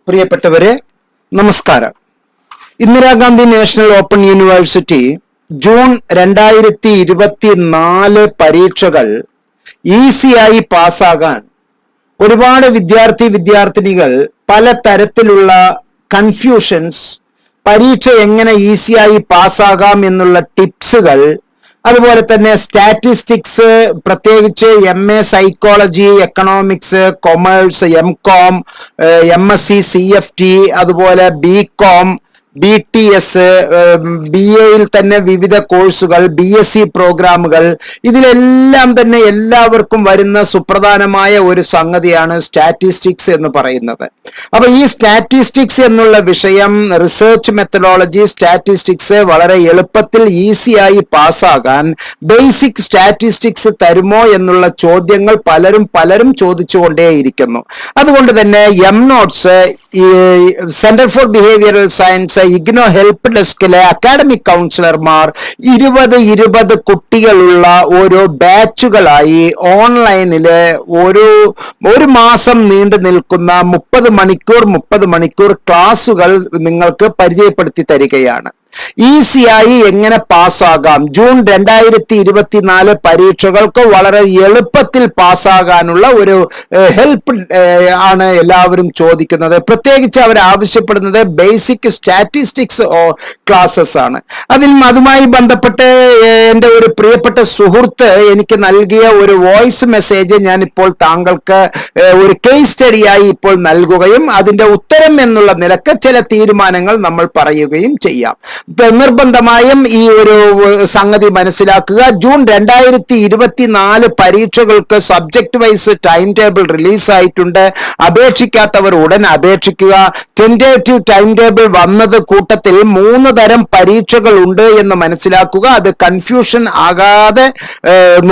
പ്രിയപ്പെട്ടവരെ, നമസ്കാരം. Indira Gandhi national open university June 2024 പരീക്ഷകൾ ഈസിയായി പാസ്സാകാൻ ഒരുപാട് വിദ്യാർത്ഥിനികൾ പല തരത്തിലുള്ള കൺഫ്യൂഷൻസ്, പരീക്ഷ എങ്ങനെ ഈസിയായി പാസ്സാകാം എന്നുള്ള ടിപ്സുകൾ, അതുപോലെ തന്നെ സ്റ്റാറ്റിസ്റ്റിക്സ്, പ്രത്യേകിച്ച് MA psychology, economics, commerce, MCOM, MSc CFT, അതുപോലെ BCom, BTS, BAയിൽ തന്നെ വിവിധ കോഴ്സുകൾ, BSc പ്രോഗ്രാമുകൾ, ഇതിലെല്ലാം തന്നെ എല്ലാവർക്കും വരുന്ന സുപ്രധാനമായ ഒരു സംഗതിയാണ് സ്റ്റാറ്റിസ്റ്റിക്സ് എന്ന് പറയുന്നത്. അപ്പൊ ഈ സ്റ്റാറ്റിസ്റ്റിക്സ് എന്നുള്ള വിഷയം, റിസർച്ച് മെത്തഡോളജി സ്റ്റാറ്റിസ്റ്റിക്സ് വളരെ എളുപ്പത്തിൽ ഈസിയായി പാസ്സാകാൻ ബേസിക് സ്റ്റാറ്റിസ്റ്റിക്സ് തരുമോ എന്നുള്ള ചോദ്യങ്ങൾ പലരും ചോദിച്ചുകൊണ്ടേയിരിക്കുന്നു. അതുകൊണ്ട് തന്നെ MNOTS, centre for behavioural science, IGNOU help ഡെസ്കിലെ അക്കാഡമിക് കൗൺസിലർമാർ 20 കുട്ടികളുള്ള ഓരോ ബാച്ചുകളായി ഓൺലൈനില് ഒരു മാസം നീണ്ടു നിൽക്കുന്ന 30 മണിക്കൂർ ക്ലാസുകൾ നിങ്ങൾക്ക് പരിചയപ്പെടുത്തി തരികയാണ്. ഈസിയായി എങ്ങനെ പാസ്സാകാം, ജൂൺ 2024 പരീക്ഷകൾക്ക് വളരെ എളുപ്പത്തിൽ പാസ്സാകാനുള്ള ഒരു ഹെൽപ്പ് ആണ് എല്ലാവരും ചോദിക്കുന്നത്. പ്രത്യേകിച്ച് അവർ ആവശ്യപ്പെടുന്നത് ബേസിക് സ്റ്റാറ്റിസ്റ്റിക്സ് ക്ലാസ്സസ് ആണ്. അതുമായി ബന്ധപ്പെട്ട് എൻ്റെ ഒരു പ്രിയപ്പെട്ട സുഹൃത്ത് എനിക്ക് നൽകിയ ഒരു വോയിസ് മെസ്സേജ് ഞാൻ ഇപ്പോൾ താങ്കൾക്ക് ഒരു കേസ് സ്റ്റഡിയായി ഇപ്പോൾ നൽകുകയും അതിൻ്റെ ഉത്തരം എന്നുള്ള നിലക്ക് ചില തീരുമാനങ്ങൾ നമ്മൾ പറയുകയും ചെയ്യാം. നിർബന്ധമായും ഈ ഒരു സംഗതി മനസ്സിലാക്കുക. ജൂൺ 2024 പരീക്ഷകൾക്ക് സബ്ജക്ട് വൈസ് ടൈം ടേബിൾ റിലീസായിട്ടുണ്ട്. അപേക്ഷിക്കാത്തവർ ഉടൻ അപേക്ഷിക്കുക. ടെന്റേറ്റീവ് ടൈം ടേബിൾ വന്നത് കൂട്ടത്തിൽ 3 തരം പരീക്ഷകൾ ഉണ്ട് എന്ന് മനസ്സിലാക്കുക. അത് കൺഫ്യൂഷൻ ആകാതെ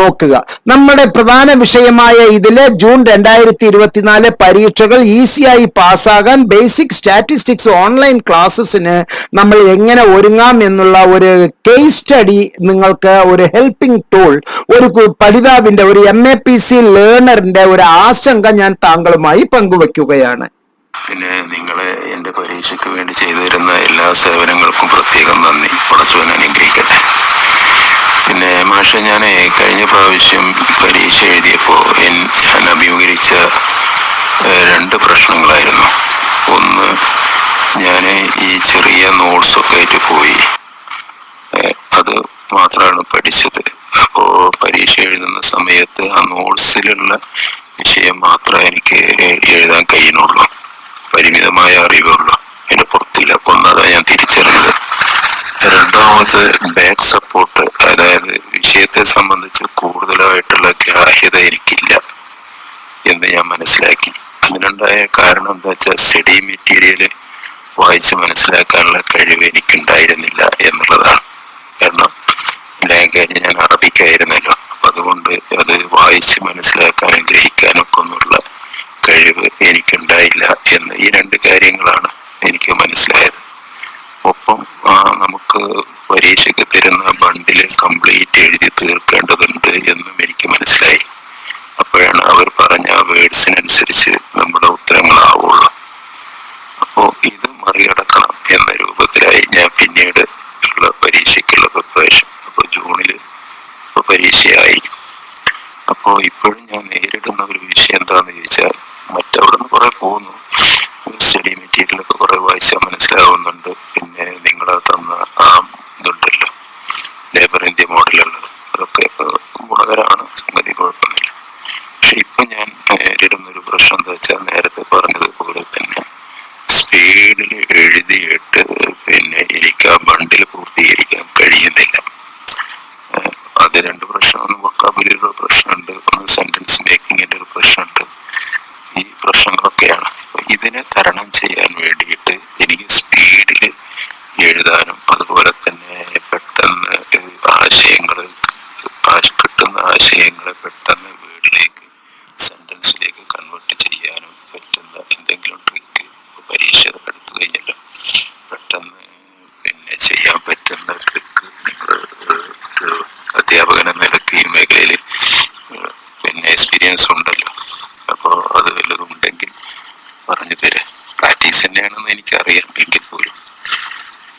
നോക്കുക. നമ്മുടെ പ്രധാന വിഷയമായ ഇതില് ജൂൺ 2024 പരീക്ഷകൾ ഈസിയായി പാസ്സാകാൻ ബേസിക് സ്റ്റാറ്റിസ്റ്റിക്സ് ഓൺലൈൻ ക്ലാസ്സസിന് നമ്മൾ എങ്ങനെ ഒരുങ്ങാം എന്നുള്ള ഒരു കേസ് സ്റ്റഡി, നിങ്ങൾക്ക് ഒരു ഹെൽപ്പിംഗ് ടൂൾ, ഒരു പഠിതാവിന്റെ, ഒരു MAPC ലേണറിന്റെ ഒരു ആശങ്ക ഞാൻ താങ്കളുമായി പങ്കുവെക്കുകയാണ്. പിന്നെ നിങ്ങളെ എൻ്റെ പരീക്ഷയ്ക്ക് വേണ്ടി ചെയ്തു തരുന്ന എല്ലാ സേവനങ്ങൾക്കും പ്രത്യേകം നന്ദി. പടച്ചവൻ അനുഗ്രഹിക്കട്ടെ. പിന്നെ മാഷെ, ഞാൻ കഴിഞ്ഞ പ്രാവശ്യം പരീക്ഷ എഴുതിയപ്പോൾ ഞാൻ അഭിമുഖീകരിച്ച 2 പ്രശ്നങ്ങളായിരുന്നു. ഒന്ന്, ഞാൻ ഈ ചെറിയ നോട്ട്സൊക്കെ ആയിട്ട് പോയി, അത് മാത്രമാണ് പഠിച്ചത്. അപ്പോൾ പരീക്ഷ എഴുതുന്ന സമയത്ത് ആ നോട്ട്സിലുള്ള വിഷയം മാത്രമേ എനിക്ക് എഴുതാൻ കഴിയുന്നുള്ളൂ. പരിമിതമായ അറിവുള്ളൂ, അതിൻ്റെ പുറത്തില്ല. ഒന്നതാണ് ഞാൻ തിരിച്ചറിഞ്ഞത്. രണ്ടാമത്, ബാക്ക് സപ്പോർട്ട്, അതായത് വിഷയത്തെ സംബന്ധിച്ച് കൂടുതലായിട്ടുള്ള ഗ്രാഹ്യത എനിക്കില്ല എന്ന് ഞാൻ മനസ്സിലാക്കി. അതിനുണ്ടായ കാരണം എന്താ വെച്ചാൽ, സ്റ്റഡി മെറ്റീരിയൽ വായിച്ച് മനസ്സിലാക്കാനുള്ള കഴിവ് എനിക്കുണ്ടായിരുന്നില്ല എന്നുള്ളതാണ്. കാരണം ലാംഗ്വേജ് ഞാൻ അറബിക്കായിരുന്നല്ലോ. അപ്പം അതുകൊണ്ട് അത് വായിച്ച് മനസ്സിലാക്കാനും ഗ്രഹിക്കാനൊക്കെ ഒന്നുള്ള കഴിവ് എനിക്കുണ്ടായില്ല എന്ന് ഈ 2 കാര്യങ്ങളാണ് എനിക്ക് മനസ്സിലായത്. ഒപ്പം നമുക്ക് പരീക്ഷയ്ക്ക് തരുന്ന ബണ്ടിൽ കംപ്ലീറ്റ് എഴുതി തീർക്കേണ്ടതുണ്ട് എന്നും എനിക്ക് മനസ്സിലായി. അപ്പോഴാണ് അവർ പറഞ്ഞ വേർഡ്സിനനുസരിച്ച് നമ്മുടെ ഉത്തരങ്ങളാവുള്ളൂ. അപ്പോൾ ഇത് മറികടക്കണം എന്ന രൂപത്തിലായി ഞാൻ പിന്നീട് ഉള്ള പരീക്ഷയ്ക്കുള്ള പ്രിപ്പറേഷൻ. അപ്പോൾ ജൂണിൽ ഇപ്പോൾ പരീക്ഷയായി. അപ്പോൾ ഇപ്പോഴും ഞാൻ നേരിടുന്ന ഒരു വിഷയം എന്താണെന്ന് ചോദിച്ചാൽ, മറ്റവിടെ നിന്ന് കുറെ പോകുന്നു, സ്റ്റഡി മെറ്റീരിയലൊക്കെ കുറെ വായിച്ചാൽ മനസ്സിലാവുന്നുണ്ട്. പിന്നെ നിങ്ങൾ തന്ന ആ ഇതുണ്ടല്ലോ, ലേബർ ഇന്ത്യ മോഡലുള്ളത്, അതൊക്കെ ഗുണകരമാണ്, സംഗതി കുഴപ്പമൊന്നുമില്ല. പക്ഷെ ഇപ്പം ഞാൻ നേരിടുന്നൊരു പ്രശ്നം എന്താ വെച്ചാൽ, നേരത്തെ പറഞ്ഞതുപോലെ തന്നെ സ്പീഡിൽ എഴുതിയിട്ട് പിന്നെ എനിക്ക് ആ ബണ്ടിൽ പൂർത്തീകരിക്കാൻ കഴിയുന്നില്ല. അത് 2 പ്രശ്നം. ഒന്ന് വൊക്കാബുലറിയുടെ പ്രശ്നമുണ്ട്, ഒന്ന് സെന്റൻസ് മേക്കിങ്ങിന്റെ ഒരു പ്രശ്നമുണ്ട്. ഈ പ്രശ്നങ്ങളൊക്കെയാണ്. ഇതിനെ തരണം ചെയ്യാൻ വേണ്ടിയിട്ട് എനിക്ക് സ്പീഡിൽ എഴുതാനും അതുപോലെ തന്നെ പെട്ടെന്ന് കിട്ടുന്ന ആശയങ്ങളെ പെട്ടെന്ന് വേർഡിലേക്ക്, സെന്റൻസിലേക്ക് കൺവേർട്ട് ചെയ്യാനും പറ്റുന്ന എന്തെങ്കിലും ട്രിക്ക് പരീക്ഷ എടുത്തു കഴിഞ്ഞല്ലോ, പെട്ടെന്ന് പിന്നെ ചെയ്യാൻ പറ്റുന്ന ട്രിക്ക് നിങ്ങൾ അധ്യാപകൻ എന്ന നിലയ്ക്ക് ഈ മേഖലയിൽ പിന്നെ എക്സ്പീരിയൻസ് ഉണ്ടല്ലോ. അപ്പോൾ അത് വല്ലതും ഉണ്ടെങ്കിൽ പറഞ്ഞു തരാം. പ്രാക്ടീസ് സീരിയസ് തന്നെയാണെന്ന് എനിക്കറിയാം. എങ്കിൽ പോലും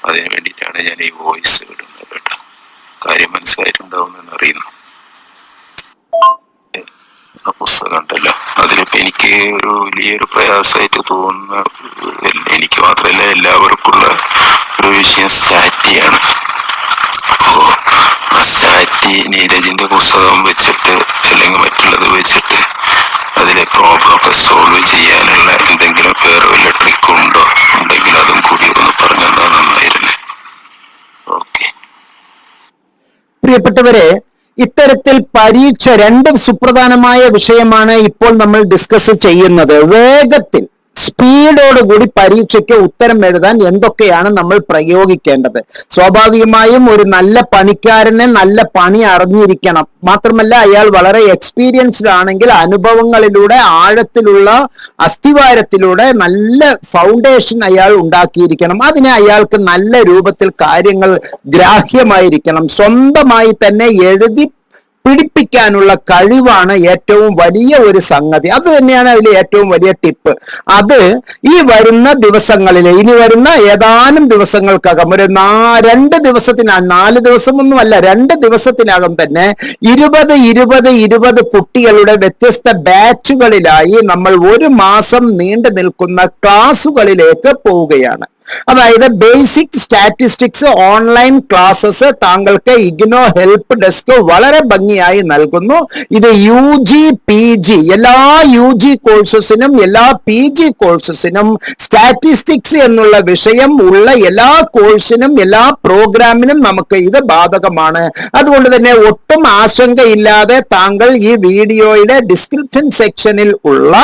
അതിനു വേണ്ടിയിട്ടാണ് ഞാൻ ഈ വോയിസ് ഇടുന്നത് കേട്ടോ. കാര്യം മനസ്സിലായിട്ടുണ്ടാവുമെന്ന് അറിയുന്നു. ആ പുസ്തകം ഉണ്ടല്ലോ, അതിലിപ്പോ എനിക്ക് ഒരു വലിയൊരു പ്രയാസമായിട്ട് തോന്നുന്ന, എനിക്ക് മാത്രമല്ല എല്ലാവർക്കുള്ള ഒരു വിഷയം സ്റ്റാറ്റിയാണ്. അപ്പോ ആ സ്റ്റാറ്റി നീരജിന്റെ പുസ്തകം വെച്ചിട്ട് അല്ലെങ്കിൽ മറ്റുള്ളത് വെച്ചിട്ട് അതിലെ പ്രോബ്ലം ഒക്കെ സോൾവ് ചെയ്യാനുള്ള എന്തെങ്കിലും വേറെ വല്ല ട്രിക്കും ഉണ്ടോ, ഉണ്ടെങ്കിൽ അതും കൂടി ഒന്ന് പറഞ്ഞാൽ നന്നായിരുന്നു. ഓക്കെ. പ്രിയപ്പെട്ടവരെ, ഇത്തരത്തിൽ പരീക്ഷ, രണ്ട് സുപ്രധാനമായ വിഷയമാണ് ഇപ്പോൾ നമ്മൾ ഡിസ്കസ് ചെയ്യുന്നത്. വേഗത്തിൽ സ്പീഡോടുകൂടി പരീക്ഷയ്ക്ക് ഉത്തരം എഴുതാൻ എന്തൊക്കെയാണ് നമ്മൾ പ്രയോഗിക്കേണ്ടത്. സ്വാഭാവികമായും ഒരു നല്ല പണിക്കാരനെ നല്ല പണി അറിഞ്ഞിരിക്കണം. മാത്രമല്ല, അയാൾ വളരെ എക്സ്പീരിയൻസ്ഡ് ആണെങ്കിൽ അനുഭവങ്ങളിലൂടെ, ആഴത്തിലുള്ള അസ്ഥിവാരത്തിലൂടെ നല്ല ഫൗണ്ടേഷൻ അയാൾ ഉണ്ടാക്കിയിരിക്കണം. അതിനെ അയാൾക്ക് നല്ല രൂപത്തിൽ കാര്യങ്ങൾ ഗ്രാഹ്യമായിരിക്കണം. സ്വന്തമായി തന്നെ എഴുതി പിടിപ്പിക്കാനുള്ള കഴിവാണ് ഏറ്റവും വലിയ ഒരു സംഗതി. അത് തന്നെയാണ് അതിലെ ഏറ്റവും വലിയ ടിപ്പ്. അത് ഈ വരുന്ന ദിവസങ്ങളിൽ, ഇനി വരുന്ന ഏതാനും ദിവസങ്ങൾക്കകം, ഒരു 2 ദിവസത്തിനകം, 4 ദിവസമൊന്നുമല്ല, 2 ദിവസത്തിനകം തന്നെ 20 കുട്ടികളുടെ വ്യത്യസ്ത ബാച്ചുകളിലായി നമ്മൾ 1 മാസം നീണ്ടു നിൽക്കുന്ന ക്ലാസുകളിലേക്ക് പോവുകയാണ്. അതായത് ബേസിക് സ്റ്റാറ്റിസ്റ്റിക്സ് ഓൺലൈൻ ക്ലാസ്സസ് താങ്കൾക്ക് ഇഗ്നോ ഹെൽപ്പ് ഡെസ്ക് വളരെ ഭംഗിയായി നൽകുന്നു. ഇത് UG PG എല്ലാ UG കോഴ്സസിനും എല്ലാ PG കോഴ്സസിനും സ്റ്റാറ്റിസ്റ്റിക്സ് എന്നുള്ള വിഷയം ഉള്ള എല്ലാ കോഴ്സിനും എല്ലാ പ്രോഗ്രാമിനും നമുക്ക് ഇത് ബാധകമാണ്. അതുകൊണ്ട് തന്നെ ഒട്ടും ആശങ്കയില്ലാതെ താങ്കൾ ഈ വീഡിയോയുടെ ഡിസ്ക്രിപ്ഷൻ സെക്ഷനിൽ ഉള്ള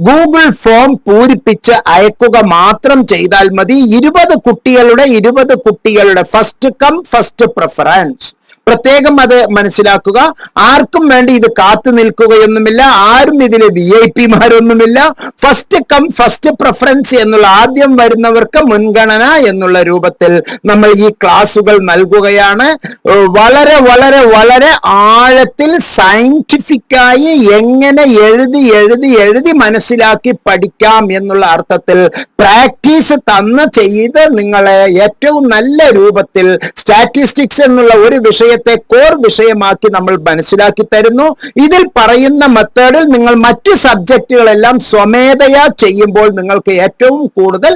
ഗൂഗിൾ ഫോം പൂരിപ്പിച്ച് അയക്കുക മാത്രം ചെയ്താൽ മതി. 20 കുട്ടികളുടെ ഫസ്റ്റ് കം ഫസ്റ്റ് പ്രിഫറൻസ്. പ്രത്യേകം അത് മനസ്സിലാക്കുക. ആർക്കും വേണ്ടി ഇത് കാത്തു നിൽക്കുകയൊന്നുമില്ല. ആരും ഇതിൽ VIP-മാരൊന്നുമില്ല. ഫസ്റ്റ് കം ഫസ്റ്റ് പ്രിഫറൻസ് എന്നുള്ള, ആദ്യം വരുന്നവർക്ക് മുൻഗണന എന്നുള്ള രൂപത്തിൽ നമ്മൾ ഈ ക്ലാസുകൾ നൽകുകയാണ്. വളരെ വളരെ വളരെ ആഴത്തിൽ സയന്റിഫിക്കായി എങ്ങനെ എഴുതി മനസ്സിലാക്കി പഠിക്കാം എന്നുള്ള അർത്ഥത്തിൽ പ്രാക്ടീസ് ചെയ്ത് നിങ്ങളെ ഏറ്റവും നല്ല രൂപത്തിൽ സ്റ്റാറ്റിസ്റ്റിക്സ് എന്നുള്ള ഒരു വിഷയത്തെ കോർ വിഷയമാക്കി നമ്മൾ മനസ്സിലാക്കി തരുന്നു. ഇതിൽ പറയുന്ന മെത്തേഡിൽ നിങ്ങൾ മറ്റ് സബ്ജക്റ്റുകളെല്ലാം സ്വമേധയാ ചെയ്യുമ്പോൾ നിങ്ങൾക്ക് ഏറ്റവും കൂടുതൽ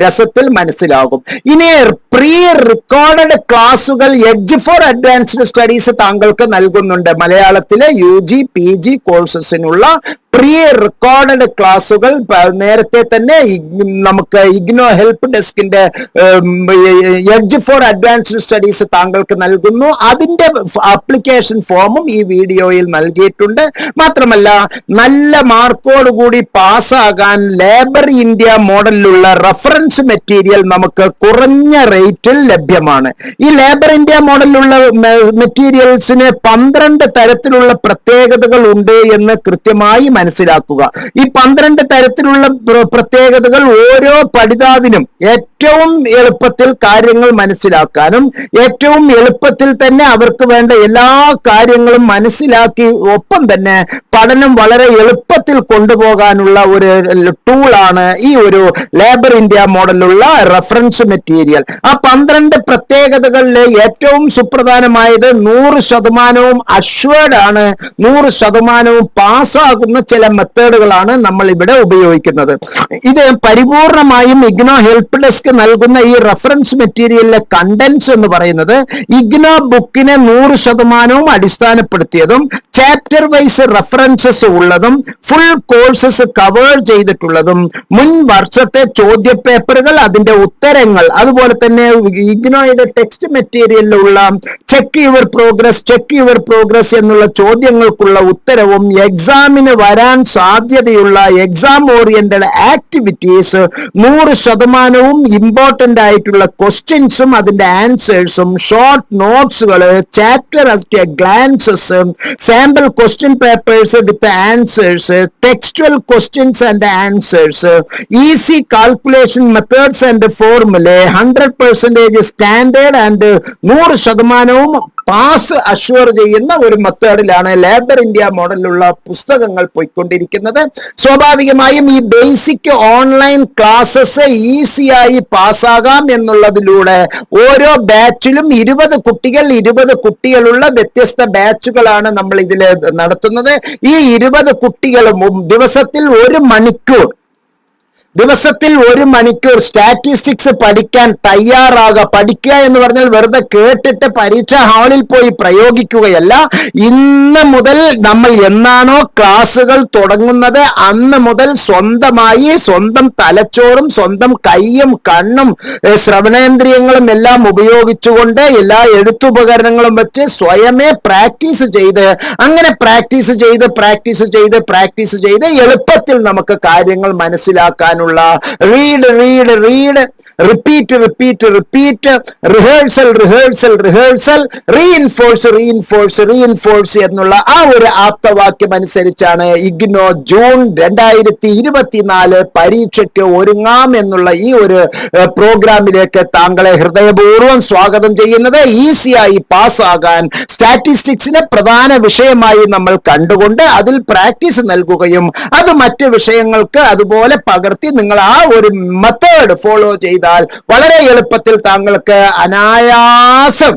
രസത്തിൽ മനസ്സിലാകും. ഇനി പ്രീ റെക്കോർഡഡ് ക്ലാസുകൾ എഡ്ജ് ഫോർ അഡ്വാൻസ്ഡ് സ്റ്റഡീസ് താങ്കൾക്ക് നൽകുന്നുണ്ട്. മലയാളത്തിലെ UG PG കോഴ്സസിനുള്ള പ്രീ റെക്കോർഡഡ് ക്ലാസുകൾ നേരത്തെ തന്നെ നമുക്ക് ഇഗ്നോ ഹെൽപ്പ് ഡെസ്കിന്റെ എഡ്ജ് ഫോർ അഡ്വാൻസ്ഡ് സ്റ്റഡീസ് താങ്കൾക്ക് നൽകുന്നു. അതിന്റെ ആപ്ലിക്കേഷൻ ഫോമും ഈ വീഡിയോയിൽ നൽകിയിട്ടുണ്ട്. മാത്രമല്ല, നല്ല മാർക്കോടുകൂടി പാസ്സാകാൻ ലേബർ ഇന്ത്യ മോഡലിലുള്ള റഫറൻസ് മെറ്റീരിയൽ നമുക്ക് കുറഞ്ഞ റേറ്റിൽ ലഭ്യമാണ്. ഈ ലേബർ ഇന്ത്യ മോഡലിലുള്ള മെറ്റീരിയൽസിന് 12 തരത്തിലുള്ള പ്രത്യേകതകൾ ഉണ്ട് എന്ന് കൃത്യമായി മനസ്സിലാക്കുക. ഈ 12 തരത്തിലുള്ള പ്രത്യേകതകൾ ഓരോ പഠിതാവിനും ഏറ്റവും എളുപ്പത്തിൽ കാര്യങ്ങൾ മനസ്സിലാക്കാനും ഏറ്റവും എളുപ്പത്തിൽ തന്നെ അവർക്ക് വേണ്ട എല്ലാ കാര്യങ്ങളും മനസ്സിലാക്കി ഒപ്പം തന്നെ പഠനം വളരെ എളുപ്പത്തിൽ കൊണ്ടുപോകാനുള്ള ഒരു ടൂളാണ് ഈ ഒരു ലേബർ ഇന്ത്യ മോഡലുള്ള റഫറൻസ് മെറ്റീരിയൽ. ആ 12 പ്രത്യേകതകളിലെ ഏറ്റവും സുപ്രധാനമായത് 100% അഷ്വേർഡ് ആണ്, 100% പാസ്സാകുന്ന ചില മെത്തേഡുകളാണ് നമ്മൾ ഇവിടെ ഉപയോഗിക്കുന്നത്. ഇത് പരിപൂർണമായും ഇഗ്നോ ഹെൽപ്പ് ഡെസ്ക് നൽകുന്ന ഈ റഫറൻസ് മെറ്റീരിയലിലെ കണ്ടന്റ്സ് എന്ന് പറയുന്നത് ഇഗ്നോ ബുക്കിനെ 100% അടിസ്ഥാനപ്പെടുത്തിയതും ചാപ്റ്റർ വൈസ് റഫറൻസസ് ഉള്ളതും ഫുൾ കോഴ്സസ് കവർ ചെയ്തിട്ടുള്ളതും മുൻ വർഷത്തെ ചോദ്യ പേപ്പറുകൾ, അതിന്റെ ഉത്തരങ്ങൾ, അതുപോലെ തന്നെ ഇഗ്നോയുടെ ടെക്സ്റ്റ് മെറ്റീരിയലിലുള്ള ചെക്ക് യുവർ പ്രോഗ്രസ് എന്നുള്ള ചോദ്യങ്ങൾക്കുള്ള ഉത്തരവും എക്സാമിന് വരാൻ സാധ്യതയുള്ള എക്സാം ഓറിയന്റഡ് ആക്ടിവിറ്റീസ് 100% ഇമ്പോർട്ടന്റ് ആയിട്ടുള്ള ക്വസ്റ്റ്യൻസും അതിന്റെ ആൻസേഴ്സും, ഷോർട്ട് നോട്ട്സുകള്, chapter glances, sample question papers with answers, textual questions and answers, easy calculation methods and formula, 100% standard and 100% pass assure ചെയ്യുന്ന ഒരു മെത്തേഡിലാണ് ലേബർ ഇന്ത്യ മോഡലിലുള്ള പുസ്തകങ്ങൾ പോയിക്കൊണ്ടിരിക്കുന്നത്. സ്വാഭാവികമായും ഈ ബേസിക് ഓൺലൈൻ ക്ലാസ്സസ് ഈസിയായി പാസ്സാകാം എന്നുള്ളതിലൂടെ ഓരോ ബാച്ചിലും 20 കുട്ടികളുള്ള വ്യത്യസ്ത ബാച്ചുകളാണ് നമ്മൾ ഇതിൽ നടത്തുന്നത്. ഈ 20 കുട്ടികളും ദിവസത്തിൽ 1 മണിക്കൂർ സ്റ്റാറ്റിസ്റ്റിക്സ് പഠിക്കാൻ തയ്യാറാകുക. പഠിക്കുക എന്ന് പറഞ്ഞാൽ വെറുതെ കേട്ടിട്ട് പരീക്ഷാ ഹാളിൽ പോയി പ്രയോഗിക്കുകയല്ല. ഇന്ന് മുതൽ നമ്മൾ എന്നാണോ ക്ലാസ്സുകൾ തുടങ്ങുന്നത് അന്ന് മുതൽ സ്വന്തമായി സ്വന്തം തലച്ചോറും സ്വന്തം കൈയും കണ്ണും ശ്രവണേന്ദ്രിയങ്ങളും എല്ലാം ഉപയോഗിച്ചുകൊണ്ട് എല്ലാ എഴുത്തുപകരണങ്ങളും വെച്ച് സ്വയമേ പ്രാക്ടീസ് ചെയ്ത് അങ്ങനെ പ്രാക്ടീസ് ചെയ്ത് എളുപ്പത്തിൽ നമുക്ക് കാര്യങ്ങൾ മനസ്സിലാക്കാനുള്ള റീഡ് റിപ്പീറ്റ് റിഹേഴ്സൽ റീഇൻഫോഴ്സ് എന്നുള്ള ആ ഒരു ആപ്തവാക്യം അനുസരിച്ചാണ് ഇഗ്നോ ജൂൺ 2024 പരീക്ഷയ്ക്ക് ഒരുങ്ങാം എന്നുള്ള ഈ ഒരു പ്രോഗ്രാമിലേക്ക് താങ്കളെ ഹൃദയപൂർവ്വം സ്വാഗതം ചെയ്യുന്നത്. ഈസിയായി പാസ്സാകാൻ സ്റ്റാറ്റിസ്റ്റിക്സിനെ പ്രധാന വിഷയമായി നമ്മൾ കണ്ടുകൊണ്ട് അതിൽ പ്രാക്ടീസ് നൽകുകയും അത് മറ്റ് വിഷയങ്ങൾക്ക് അതുപോലെ പകർത്തി നിങ്ങൾ ആ ഒരു മെത്തേഡ് ഫോളോ ചെയ്താൽ വളരെ എളുപ്പത്തിൽ താങ്കൾക്ക് അനായാസം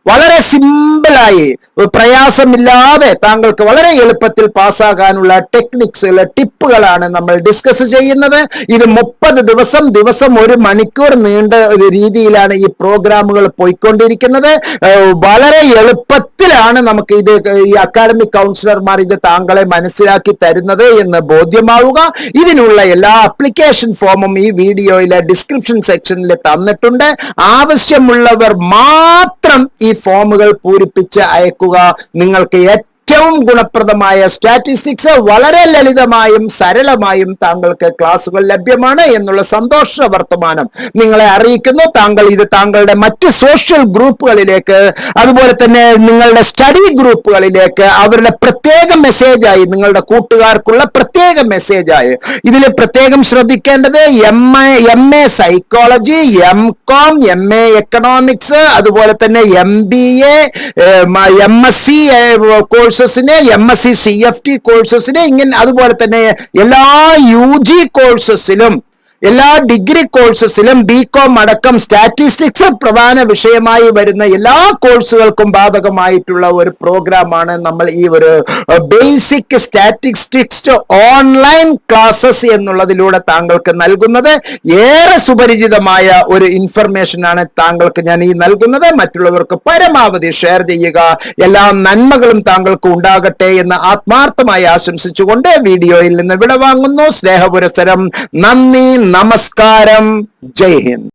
വളരെ സിമ്പിളായി പ്രയാസമില്ലാതെ താങ്കൾക്ക് വളരെ എളുപ്പത്തിൽ പാസ്സാകാനുള്ള ടെക്നിക്സുകൾ ടിപ്പുകളാണ് നമ്മൾ ഡിസ്കസ് ചെയ്യുന്നത്. ഇത് 30 ദിവസം 1 മണിക്കൂർ നീണ്ട രീതിയിലാണ് ഈ പ്രോഗ്രാമുകൾ പോയിക്കൊണ്ടിരിക്കുന്നത്. വളരെ എളുപ്പത്തിലാണ് നമുക്ക് ഇത് ഈ അക്കാഡമിക് കൗൺസിലർമാർ ഇത് താങ്കളെ മനസ്സിലാക്കി തരുന്നത് എന്ന് ബോധ്യമാവുക. ഇതിനുള്ള എല്ലാ ആപ്ലിക്കേഷൻ ഫോമും ഈ വീഡിയോയിലെ ഡിസ്ക്രിപ്ഷൻ സെക്ഷനിൽ തന്നിട്ടുണ്ട്. ആവശ്യമുള്ളവർ മാത്രം ഈ ഫോമുകൾ പൂരിപ്പിച്ച് അയക്കുക. നിങ്ങൾക്ക് ഏറ്റവും ഗുണപ്രദമായ സ്റ്റാറ്റിസ്റ്റിക്സ് വളരെ ലളിതമായും സരളമായും താങ്കൾക്ക് ക്ലാസുകൾ ലഭ്യമാണ് എന്നുള്ള സന്തോഷ വർത്തമാനം നിങ്ങളെ അറിയിക്കുന്നു. താങ്കൾ ഇത് താങ്കളുടെ മറ്റ് സോഷ്യൽ ഗ്രൂപ്പുകളിലേക്ക് അതുപോലെ തന്നെ നിങ്ങളുടെ സ്റ്റഡി ഗ്രൂപ്പുകളിലേക്ക് അവരുടെ പ്രത്യേക മെസ്സേജായി നിങ്ങളുടെ കൂട്ടുകാർക്കുള്ള പ്രത്യേക മെസ്സേജായി ഇതിൽ പ്രത്യേകം ശ്രദ്ധിക്കേണ്ടത് MA psychology, MCOM, MA economics, അതുപോലെ തന്നെ MBA, MSc കോഴ്സസിന്, MSc CFT കോഴ്സസിന്, ഇങ്ങനെ അതുപോലെ തന്നെ എല്ലാ UG കോഴ്സസിലും എല്ലാ ഡിഗ്രി കോഴ്സസിലും BCom അടക്കം സ്റ്റാറ്റിസ്റ്റിക്സ് പ്രധാന വിഷയമായി വരുന്ന എല്ലാ കോഴ്സുകൾക്കും ബാധകമായിട്ടുള്ള ഒരു പ്രോഗ്രാമാണ് നമ്മൾ ഈ ഒരു ബേസിക് സ്റ്റാറ്റിസ്റ്റിക്സ് ഓൺലൈൻ ക്ലാസ്സസ് എന്നുള്ളതിലൂടെ താങ്കൾക്ക് നൽകുന്നത്. ഏറെ സുപരിചിതമായ ഒരു ഇൻഫർമേഷൻ ആണ് താങ്കൾക്ക് ഞാൻ ഈ നൽകുന്നത്. മറ്റുള്ളവർക്ക് പരമാവധി ഷെയർ ചെയ്യുക. എല്ലാ നന്മകളും താങ്കൾക്ക് ഉണ്ടാകട്ടെ എന്ന് ആത്മാർത്ഥമായി ആശംസിച്ചുകൊണ്ട് വീഡിയോയിൽ നിന്ന് വിടവാങ്ങുന്നു. സ്നേഹപുരസരം. നന്ദി, നമസ്കാരം, ജയ് ഹിന്ദ്.